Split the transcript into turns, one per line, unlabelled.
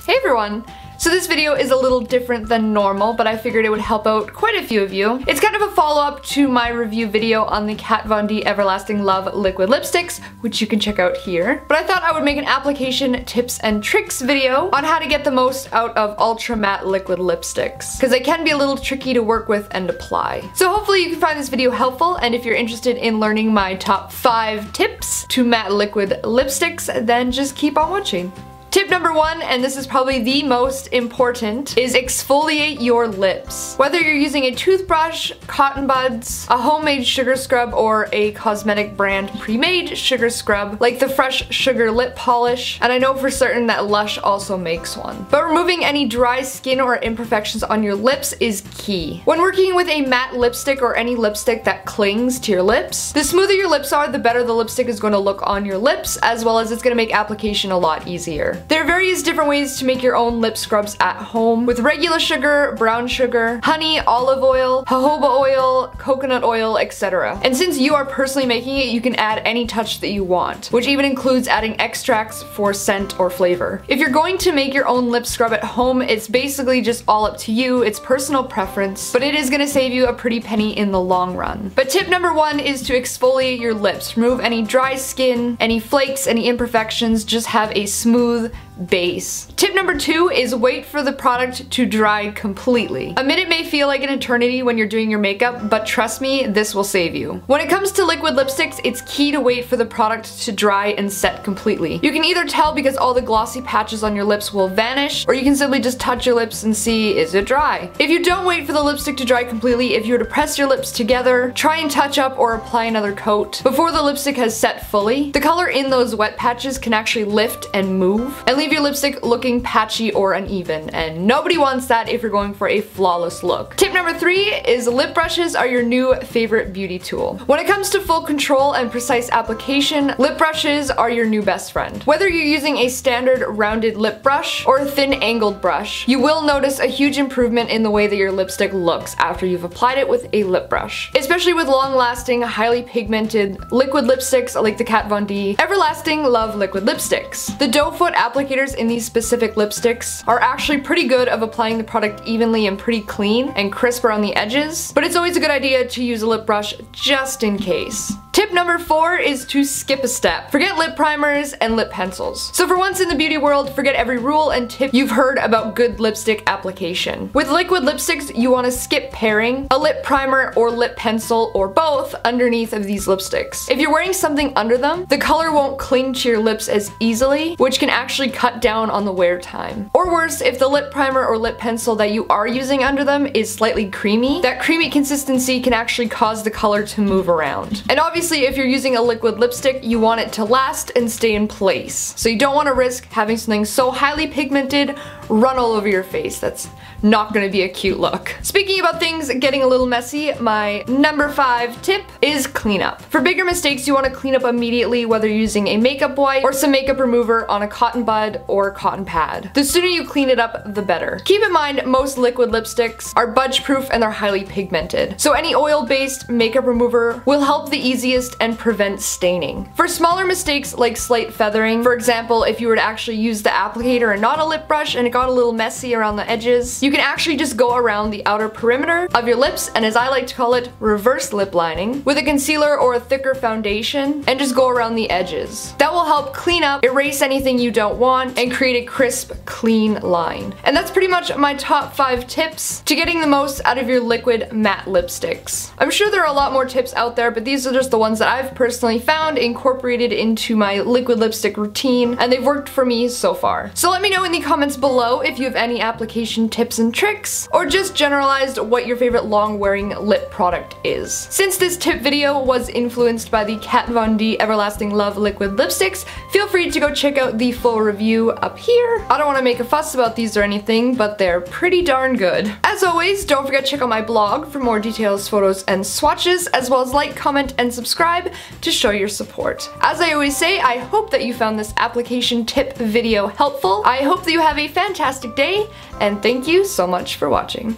Hey everyone! So this video is a little different than normal, but I figured it would help out quite a few of you. It's kind of a follow-up to my review video on the Kat Von D Everlasting Love liquid lipsticks, which you can check out here. But I thought I would make an application tips and tricks video on how to get the most out of ultra matte liquid lipsticks, because they can be a little tricky to work with and apply. So hopefully you can find this video helpful, and if you're interested in learning my top 5 tips to matte liquid lipsticks, then just keep on watching. Tip number 1, and this is probably the most important, is exfoliate your lips. Whether you're using a toothbrush, cotton buds, a homemade sugar scrub, or a cosmetic brand pre-made sugar scrub, like the Fresh Sugar Lip Polish, and I know for certain that Lush also makes one. But removing any dry skin or imperfections on your lips is key. When working with a matte lipstick or any lipstick that clings to your lips, the smoother your lips are, the better the lipstick is going to look on your lips, as well as it's going to make application a lot easier. There are various different ways to make your own lip scrubs at home with regular sugar, brown sugar, honey, olive oil, jojoba oil, coconut oil, etc. And since you are personally making it, you can add any touch that you want, which even includes adding extracts for scent or flavor. If you're going to make your own lip scrub at home, it's basically just all up to you, it's personal preference, but it is going to save you a pretty penny in the long run. But tip number 1 is to exfoliate your lips. Remove any dry skin, any flakes, any imperfections, just have a smooth base. Tip number 2 is wait for the product to dry completely. A minute may feel like an eternity when you're doing your makeup, but trust me, this will save you. When it comes to liquid lipsticks, it's key to wait for the product to dry and set completely. You can either tell because all the glossy patches on your lips will vanish, or you can simply just touch your lips and see, is it dry? If you don't wait for the lipstick to dry completely, if you were to press your lips together, try and touch up or apply another coat before the lipstick has set fully, the color in those wet patches can actually lift and move, and leave your lipstick looking patchy or uneven, and nobody wants that if you're going for a flawless look. Tip number 3 is lip brushes are your new favorite beauty tool. When it comes to full control and precise application, lip brushes are your new best friend. Whether you're using a standard rounded lip brush or a thin angled brush, you will notice a huge improvement in the way that your lipstick looks after you've applied it with a lip brush. Especially with long-lasting, highly pigmented liquid lipsticks like the Kat Von D Everlasting Love liquid lipsticks. The doe foot applicators in these specific lipsticks are actually pretty good of applying the product evenly and pretty clean and crisp around the edges, but it's always a good idea to use a lip brush just in case. Tip number 4 is to skip a step. Forget lip primers and lip pencils. So for once in the beauty world, forget every rule and tip you've heard about good lipstick application. With liquid lipsticks, you want to skip pairing a lip primer or lip pencil or both underneath of these lipsticks. If you're wearing something under them, the color won't cling to your lips as easily, which can actually cut down on the wear time. Or worse, if the lip primer or lip pencil that you are using under them is slightly creamy, that creamy consistency can actually cause the color to move around. And obviously, if you're using a liquid lipstick, you want it to last and stay in place. So you don't want to risk having something so highly pigmented run all over your face. That's not gonna be a cute look. Speaking about things getting a little messy, my number 5 tip is cleanup. For bigger mistakes, you want to clean up immediately, whether you're using a makeup wipe or some makeup remover on a cotton bud or cotton pad. The sooner you clean it up, the better. Keep in mind, most liquid lipsticks are budge proof and they're highly pigmented. So any oil-based makeup remover will help the easiest and prevent staining. For smaller mistakes like slight feathering, for example, if you were to actually use the applicator and not a lip brush and it got a little messy around the edges, you can actually just go around the outer perimeter of your lips, and as I like to call it, reverse lip lining, with a concealer or a thicker foundation, and just go around the edges. That will help clean up, erase anything you don't want, and create a crisp, clean line. And that's pretty much my top 5 tips to getting the most out of your liquid matte lipsticks. I'm sure there are a lot more tips out there, but these are just the ones that I've personally found incorporated into my liquid lipstick routine, and they've worked for me so far. So let me know in the comments below if you have any application tips and tricks, or just generalized what your favorite long-wearing lip product is. Since this tip video was influenced by the Kat Von D Everlasting Love liquid lipsticks, feel free to go check out the full review up here. I don't want to make a fuss about these or anything, but they're pretty darn good. As always, don't forget to check out my blog for more details, photos, and swatches, as well as like, comment, and subscribe to show your support. As I always say, I hope that you found this application tip video helpful. I hope that you have a fantastic day, and thank you so much for watching.